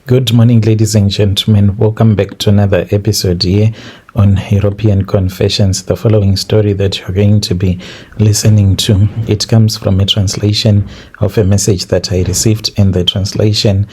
Good morning, ladies and gentlemen. Welcome back to another episode here on European Confessions. The following story that you're going to be listening to, it comes from a translation of a message that I received, and the translation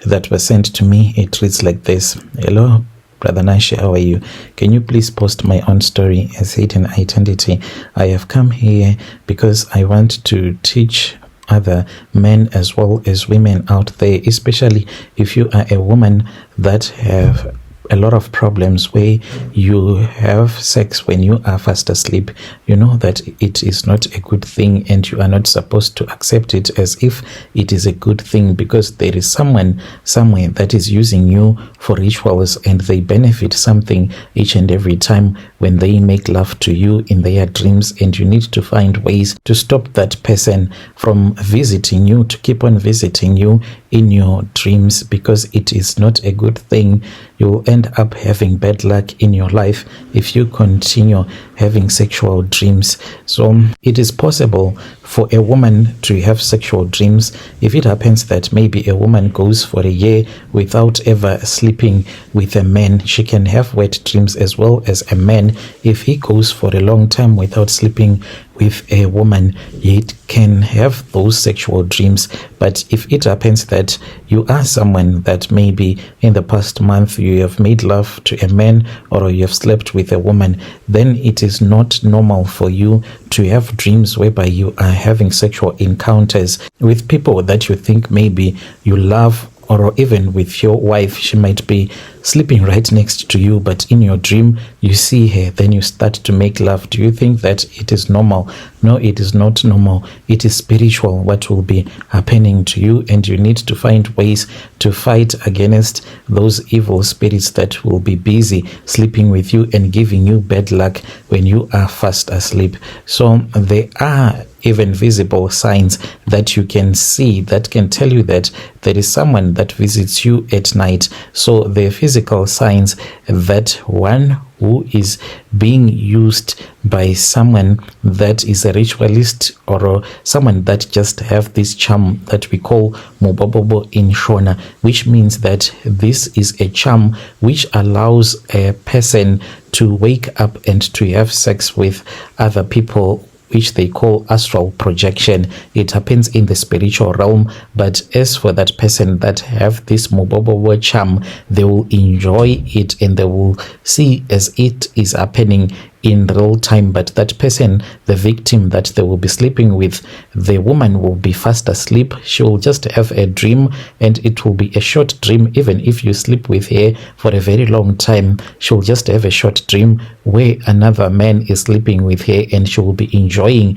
that was sent to me, it reads like this. Hello, Brother Nashi, how are you? Can you please post my own story as hidden identity? I have come here because I want to teach other men as well as women out there, especially if you are a woman that have a lot of problems where you have sex when you are fast asleep. You know that it is not a good thing, and you are not supposed to accept it as if it is a good thing, because there is someone somewhere that is using you for rituals, and they benefit something each and every time when they make love to you in their dreams, and you need to find ways to stop that person from visiting you, to keep on visiting you in your dreams, because it is not a good thing. You will end up having bad luck in your life if you continue having sexual dreams. So it is possible for a woman to have sexual dreams if it happens that maybe a woman goes for a year without ever sleeping with a man. She can have wet dreams as well as a man if he goes for a long time without sleeping with a woman. It can have those sexual dreams. But if it happens that you are someone that maybe in the past month you have made love to a man or you have slept with a woman, then it is not normal for you to have dreams whereby you are having sexual encounters with people that you think maybe you love, or even with your wife. She might be sleeping right next to you, but in your dream you see her, then you start to make love. Do you think that it is normal? No, it is not normal. It is spiritual what will be happening to you, and you need to find ways to fight against those evil spirits that will be busy sleeping with you and giving you bad luck when you are fast asleep. So there are even visible signs that you can see that can tell you that there is someone that visits you at night. So the physical signs that one who is being used by someone that is a ritualist, or someone that just have this charm that we call mubo in Shona, which means that this is a charm which allows a person to wake up and to have sex with other people, which they call astral projection. It happens in the spiritual realm, but as for that person that have this mubo charm, they will enjoy it and they will see as it is happening in real time. But that person, the victim that they will be sleeping with, the woman will be fast asleep. She will just have a dream, and it will be a short dream. Even if you sleep with her for a very long time, she will just have a short dream where another man is sleeping with her, and she will be enjoying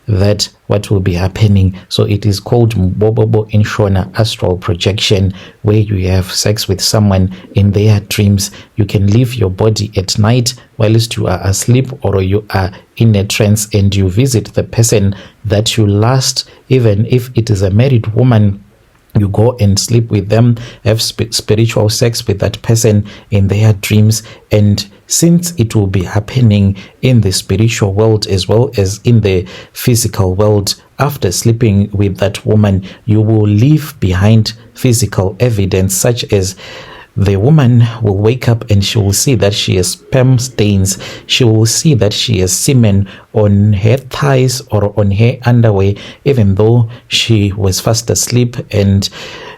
that what will be happening. So it is called mubo in Shona, astral projection, where you have sex with someone in their dreams. You can leave your body at night whilst you are asleep, or you are in a trance and you visit the person that you last. Even if it is a married woman, you go and sleep with them, have spiritual sex with that person in their dreams. And since it will be happening in the spiritual world as well as in the physical world, after sleeping with that woman, you will leave behind physical evidence, such as the woman will wake up and she will see that she has sperm stains. She will see that she has semen on her thighs or on her underwear, even though she was fast asleep. And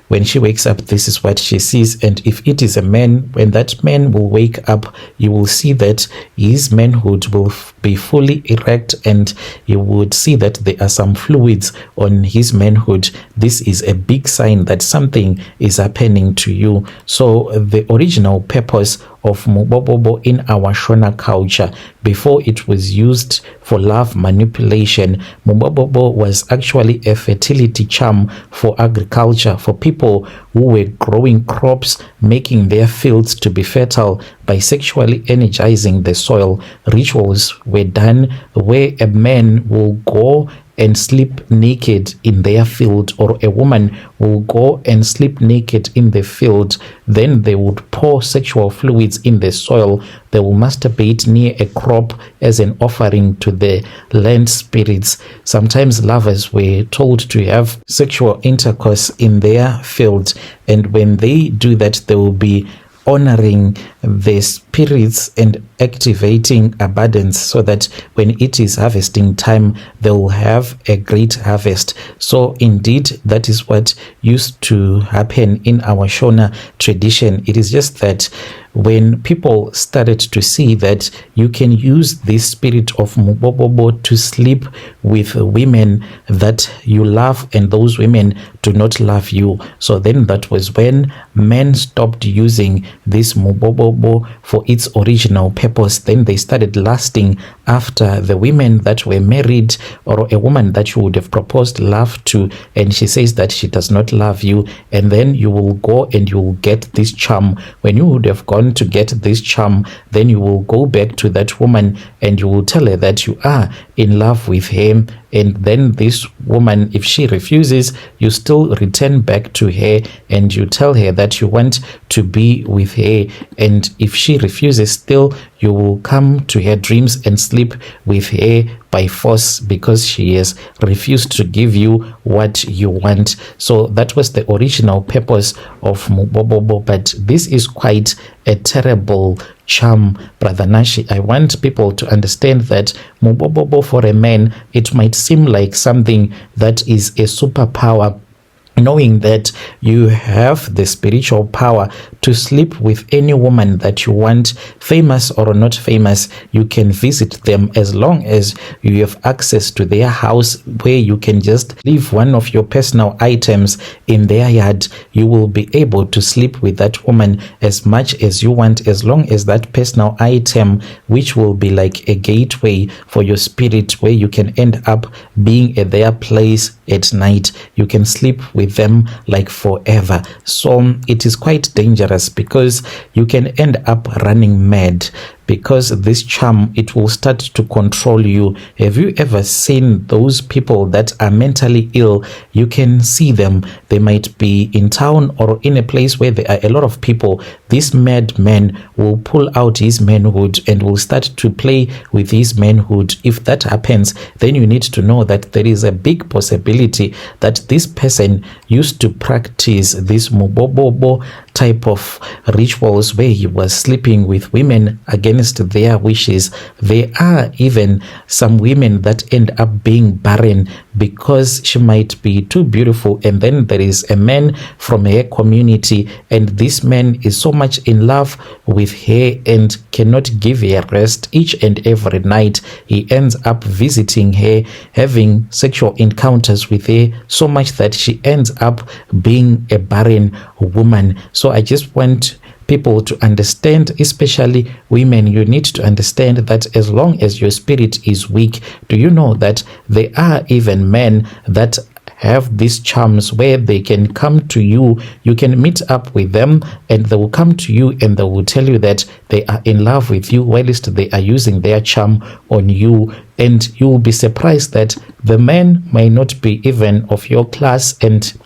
when she wakes up, this is what she sees. And if it is a man, when that man will wake up, you will see that his manhood will be fully erect, and you would see that there are some fluids on his manhood. This is a big sign that something is happening to you. So the original purpose of mubo in our Shona culture, before it was used for love manipulation, mubo was actually a fertility charm for agriculture, for people who were growing crops, making their fields to be fertile by sexually energizing the soil. Rituals were done where a man will go and sleep naked in their field, or a woman will go and sleep naked in the field. Then they would pour sexual fluids in the soil. They will masturbate near a crop as an offering to the land spirits. Sometimes lovers were told to have sexual intercourse in their field, and when they do that, they will be honoring the spirits and activating abundance, so that when it is harvesting time, they will have a great harvest. So indeed, that is what used to happen in our Shona tradition. It is just that when people started to see that you can use this spirit of mubobobo to sleep with women that you love and those women do not love you, so then that was when men stopped using this mubobobo for its original purpose. Then they started lusting after the women that were married, or a woman that you would have proposed love to, and she says that she does not love you, and then you will go and you will get this charm. When you would have gone to get this charm, then you will go back to that woman and you will tell her that you are in love with him, and then this woman, if she refuses, you still return back to her and you tell her that you want to be with her, and if she refuses still, you will come to her dreams and sleep with her by force, because she has refused to give you what you want. So that was the original purpose of mubobobo, but this is quite a terrible charm, Brother Nashi. I want people to understand that mubobobo for a man, it might seem like something that is a superpower, knowing that you have the spiritual power to sleep with any woman that you want, famous or not famous. You can visit them as long as you have access to their house, where you can just leave one of your personal items in their yard. You will be able to sleep with that woman as much as you want, as long as that personal item, which will be like a gateway for your spirit, where you can end up being at their place at night. You can sleep with them like forever. So it is quite dangerous, because you can end up running mad, because this charm, it will start to control you. Have you ever seen those people that are mentally ill? You can see them. They might be in town or in a place where there are a lot of people. This madman will pull out his manhood and will start to play with his manhood. If that happens, then you need to know that there is a big possibility that this person used to practice this mubobobo type of rituals, where he was sleeping with women against their wishes. There are even some women that end up being barren because she might be too beautiful, and then there is a man from her community, and this man is so much in love with her and cannot give her rest. Each and every night he ends up visiting her, having sexual encounters with her, so much that she ends up being a barren woman. So I just want people to understand, especially women, you need to understand that as long as your spirit is weak, do you know that there are even men that have these charms where they can come to you. You can meet up with them and they will come to you and they will tell you that they are in love with you whilst they are using their charm on you, and you will be surprised that the man may not be even of your class, and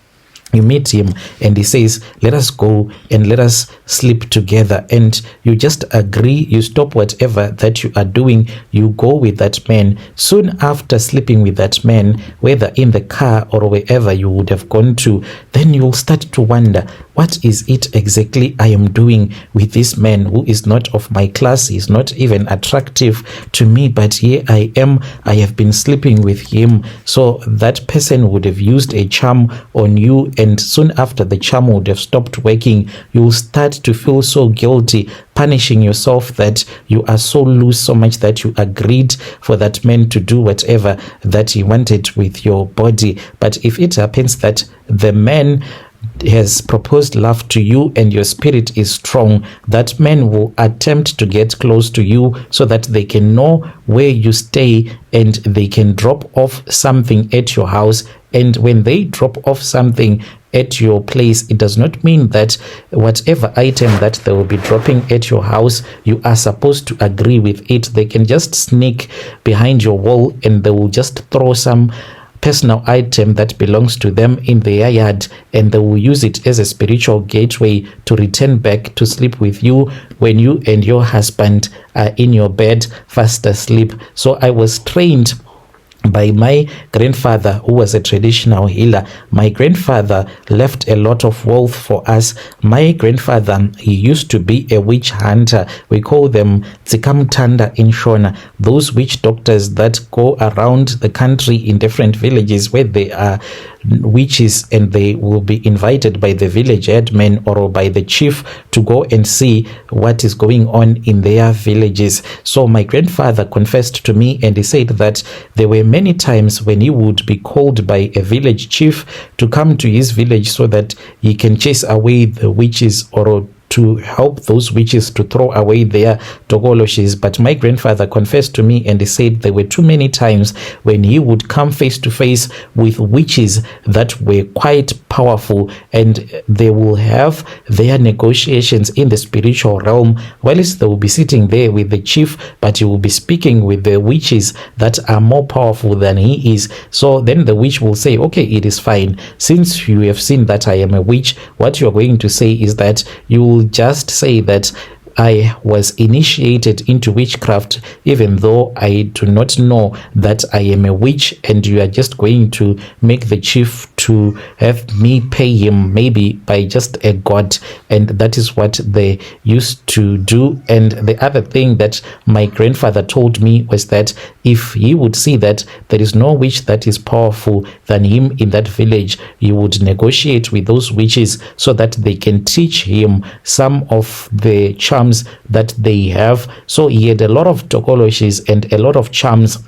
you meet him and he says, let us go and let us sleep together, and you just agree, you stop whatever that you are doing, you go with that man. Soon after sleeping with that man, whether in the car or wherever you would have gone to, then you will start to wonder, what is it exactly I am doing with this man who is not of my class, is not even attractive to me, but here I am, I have been sleeping with him. So that person would have used a charm on you, and soon after the charm would have stopped working, you will start to feel so guilty, punishing yourself that you are so loose, so much that you agreed for that man to do whatever that he wanted with your body. But if it happens that the man has proposed love to you and your spirit is strong, that man will attempt to get close to you so that they can know where you stay and they can drop off something at your house. And when they drop off something at your place, it does not mean that whatever item that they will be dropping at your house, you are supposed to agree with it. They can just sneak behind your wall and they will just throw some personal item that belongs to them in their yard, and they will use it as a spiritual gateway to return back to sleep with you when you and your husband are in your bed fast asleep. So I was trained by my grandfather, who was a traditional healer. My grandfather left a lot of wealth for us. My grandfather, he used to be a witch hunter. We call them tsikamtanda in Shona, those witch doctors that go around the country in different villages where they are witches, and they will be invited by the village headman or by the chief to go and see what is going on in their villages. So my grandfather confessed to me, and he said that there were many times when he would be called by a village chief to come to his village so that he can chase away the witches or to help those witches to throw away their tokoloshis. But my grandfather confessed to me, and he said there were too many times when he would come face to face with witches that were quite powerful, and they will have their negotiations in the spiritual realm, whilst they will be sitting there with the chief, but he will be speaking with the witches that are more powerful than he is. So then the witch will say, okay, it is fine, since you have seen that I am a witch, what you are going to say is that you will just say that I was initiated into witchcraft, even though I do not know that I am a witch, and you are just going to make the chief to have me pay him maybe by just a god. And that is what they used to do. And the other thing that my grandfather told me was that if he would see that there is no witch that is powerful than him in that village, he would negotiate with those witches so that they can teach him some of the charms that they have. So he had a lot of tokoloshis and a lot of charms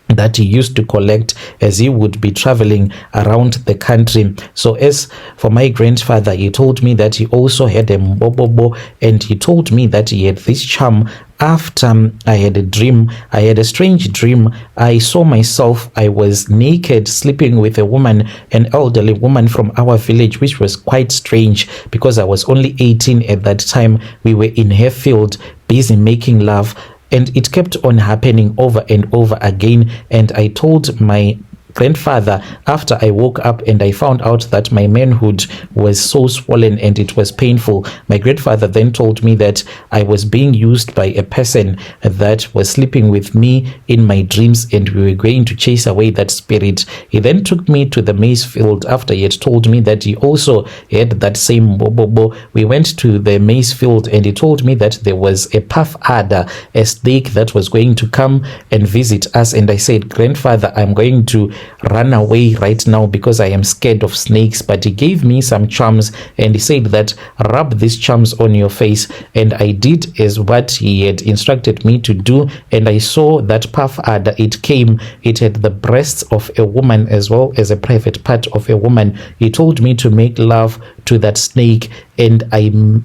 that he used to collect as he would be traveling around the country. So as for my grandfather, he told me that he also had a mubo, and he told me that he had this charm. After I had a strange dream. I saw myself, I was naked sleeping with a woman, an elderly woman from our village, which was quite strange because I was only 18 at that time. We were in her field busy making love, and it kept on happening over and over again. And I told my grandfather after I woke up and I found out that my manhood was so swollen and it was painful. My grandfather then told me that I was being used by a person that was sleeping with me in my dreams, and we were going to chase away that spirit. He then took me to the maize field after he had told me that he also had that same bobo. We went to the maize field, and he told me that there was a puff adder, a snake that was going to come and visit us. And I said, grandfather, I'm going to run away right now because I am scared of snakes. But he gave me some charms, and he said that rub these charms on your face. And I did as what he had instructed me to do, and I saw that puff adder. It had the breasts of a woman as well as a private part of a woman. He told me to make love to that snake, and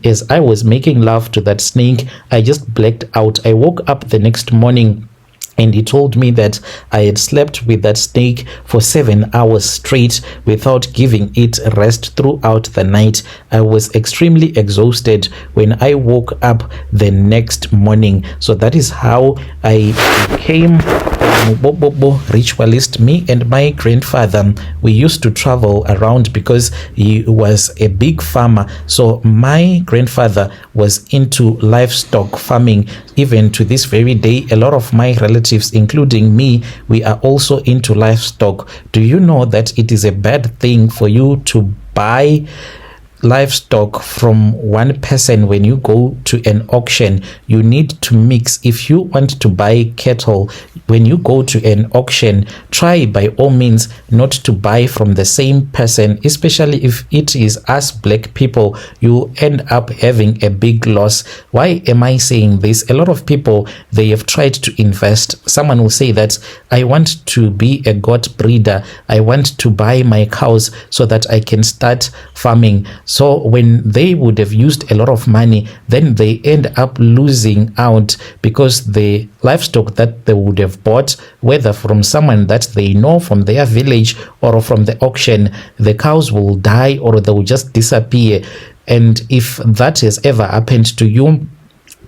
as I was making love to that snake, I just blacked out. I woke up the next morning, and he told me that I had slept with that snake for 7 hours straight without giving it rest throughout the night. I was extremely exhausted when I woke up the next morning. So that is how I became ritualist. Me and my grandfather, we used to travel around because he was a big farmer. So my grandfather was into livestock farming. Even to this very day, a lot of my relatives, including me, we are also into livestock. Do you know that it is a bad thing for you to buy livestock from one person? When you go to an auction, you need to mix. If you want to buy cattle, when you go to an auction, try by all means not to buy from the same person, especially if it is us black people. You end up having a big loss. Why am I saying this? A lot of people, they have tried to invest. Someone will say that I want to be a goat breeder, I want to buy my cows so that I can start farming. So when they would have used a lot of money, then they end up losing out because the livestock that they would have bought, whether from someone that they know from their village or from the auction, the cows will die or they will just disappear. And if that has ever happened to you,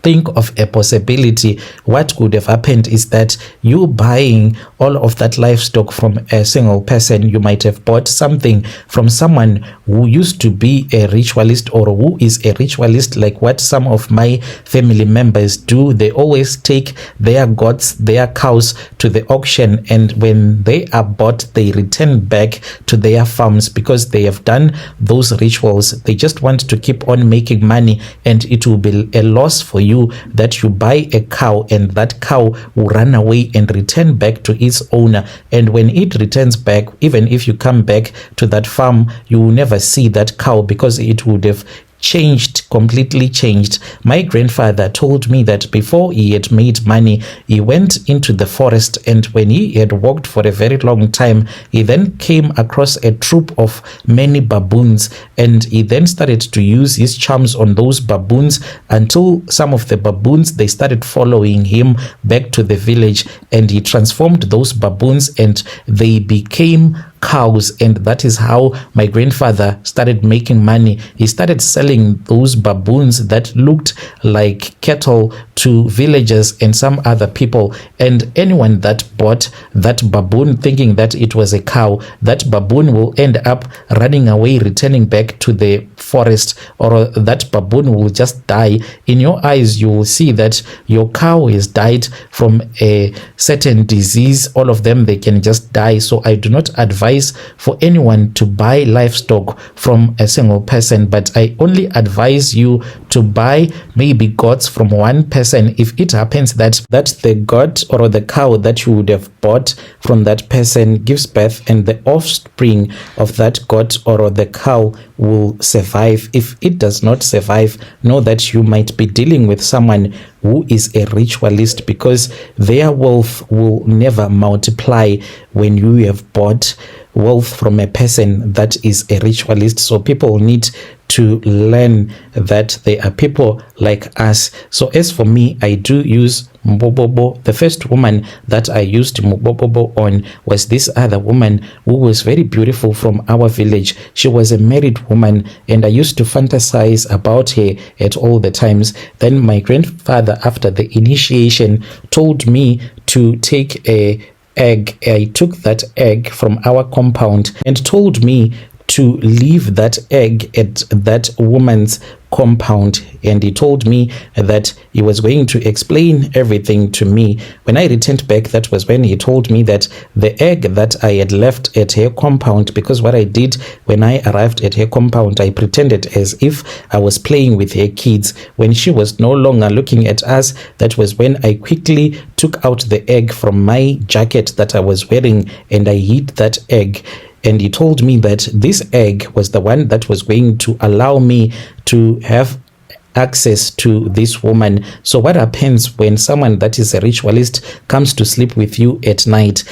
think of a possibility. What could have happened is that you buying all of that livestock from a single person. You might have bought something from someone who used to be a ritualist or who is a ritualist, like what some of my family members do. They always take their goats, their cows to the auction, and when they are bought, they return back to their farms because they have done those rituals. They just want to keep on making money, and it will be a loss for you that you buy a cow and that cow will run away and return back to its owner. And when it returns back, even if you come back to that farm, you will never see that cow because it would have changed, completely changed. My grandfather told me that before he had made money, he went into the forest, and when he had walked for a very long time, he then came across a troop of many baboons, and he then started to use his charms on those baboons until some of the baboons, they started following him back to the village, and he transformed those baboons and they became cows. And that is how my grandfather started making money. He started selling those baboons that looked like cattle to villagers and some other people, and anyone that bought that baboon thinking that it was a cow, that baboon will end up running away, returning back to the forest, or that baboon will just die. In your eyes, you will see that your cow has died from a certain disease. All of them, they can just die. So I do not advise for anyone to buy livestock from a single person, but I only advise you to buy maybe goats from one person if it happens that the goat or the cow that you would have bought from that person gives birth, and the offspring of that goat or the cow will survive. If it does not survive, know that you might be dealing with someone who is a ritualist, because their wealth will never multiply when you have bought wealth from a person that is a ritualist. So people need to learn that there are people like us. So as for me, I do use mubo. The first woman that I used mubo on was this other woman who was very beautiful from our village. She was a married woman, and I used to fantasize about her at all the times. Then my grandfather, after the initiation, told me to take a egg. I took that egg from our compound and told me to leave that egg at that woman's compound, and he told me that he was going to explain everything to me. When I returned back, that was when he told me that the egg that I had left at her compound, because what I did when I arrived at her compound, I pretended as if I was playing with her kids. When she was no longer looking at us, that was when I quickly took out the egg from my jacket that I was wearing, and I hid that egg. And he told me that this egg was the one that was going to allow me to have access to this woman. So what happens when someone that is a ritualist comes to sleep with you at night?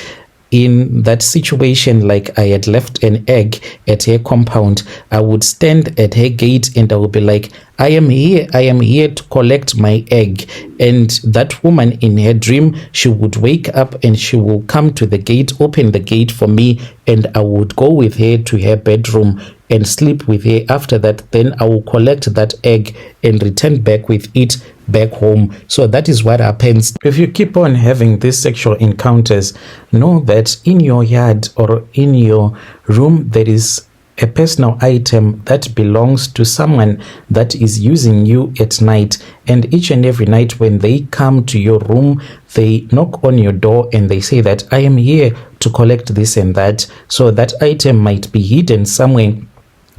In that situation, like I had left an egg at her compound, I would stand at her gate and I would be like, I am here to collect my egg. And that woman in her dream, she would wake up and she will come to the gate, open the gate for me, and I would go with her to her bedroom and sleep with her. After that, then I will collect that egg and return back with it back home. So that is what happens. If you keep on having these sexual encounters, know that in your yard or in your room, there is a personal item that belongs to someone that is using you at night. And each and every night when they come to your room, they knock on your door and they say that I am here to collect this and that. So that item might be hidden somewhere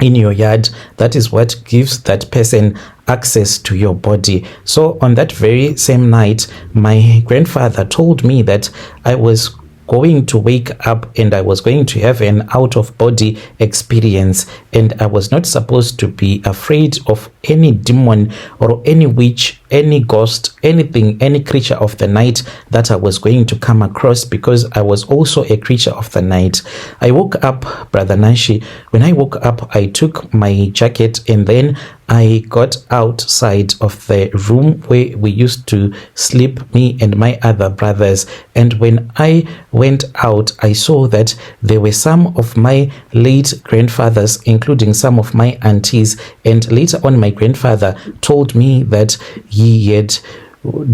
in your yard. That is what gives that person access to your body. So on that very same night, my grandfather told me that I was going to wake up and I was going to have an out-of-body experience, and I was not supposed to be afraid of any demon or any witch, any ghost, anything, any creature of the night that I was going to come across, because I was also a creature of the night. I woke up, Brother Nashi. When I woke up, I took my jacket and then I got outside of the room where we used to sleep, me and my other brothers. And when I went out, I saw that there were some of my late grandfathers, including some of my aunties. And later on, my grandfather told me that he had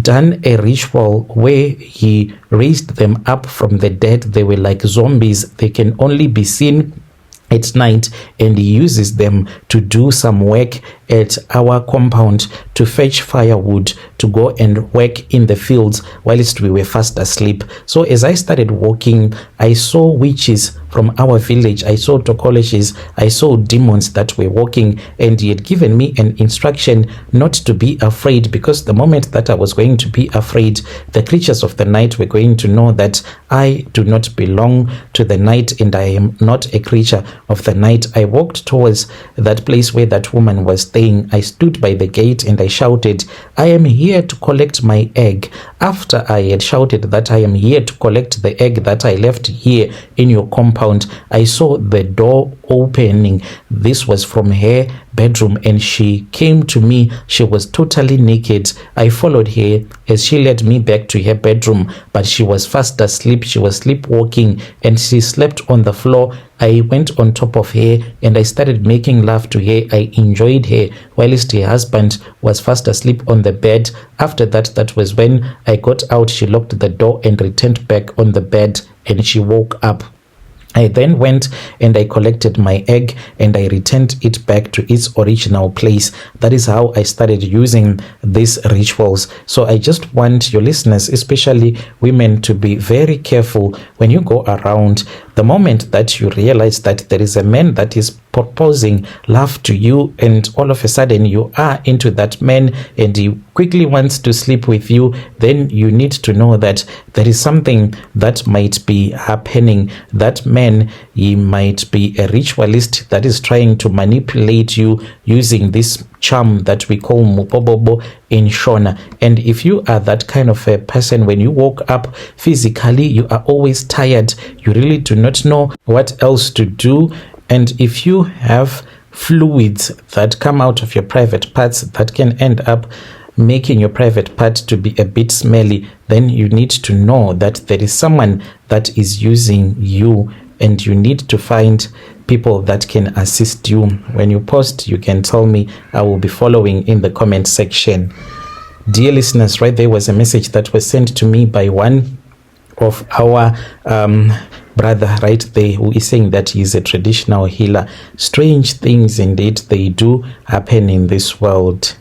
done a ritual where he raised them up from the dead. They were like zombies. They can only be seen at night, and he uses them to do some work at our compound, to fetch firewood, to go and work in the fields whilst we were fast asleep. So as I started walking, I saw witches from our village, I saw tokoloshes, I saw demons that were walking, and he had given me an instruction not to be afraid, because the moment that I was going to be afraid, the creatures of the night were going to know that I do not belong to the night and I am not a creature of the night. I walked towards that place where that woman was staying. I stood by the gate and I shouted, "I am here to collect my egg." After I had shouted that I am here to collect the egg that I left here in your compound, I saw the door opening. This was from her bedroom, and she came to me. She was totally naked. I followed her as she led me back to her bedroom, but she was fast asleep. She was sleepwalking and she slept on the floor. I went on top of her and I started making love to her. I enjoyed her whilst her husband was fast asleep on the bed. After that, that was when I got out. She locked the door and returned back on the bed, and she woke up. I then went and I collected my egg and I returned it back to its original place. That is how I started using these rituals. So I just want your listeners, especially women, to be very careful when you go around. The moment that you realize that there is a man that is proposing love to you, and all of a sudden you are into that man and he quickly wants to sleep with you, then you need to know that there is something that might be happening. That man, he might be a ritualist that is trying to manipulate you using this charm that we call mubo in Shona. And if you are that kind of a person, when you woke up physically, you are always tired, you really do not know what else to do. And if you have fluids that come out of your private parts that can end up making your private part to be a bit smelly, then you need to know that there is someone that is using you, and you need to find people that can assist you. When you post, you can tell me. I will be following in the comment section. Dear listeners, right there was a message that was sent to me by one of our brother right there, who is saying that he is a traditional healer. Strange things indeed, they do happen in this world.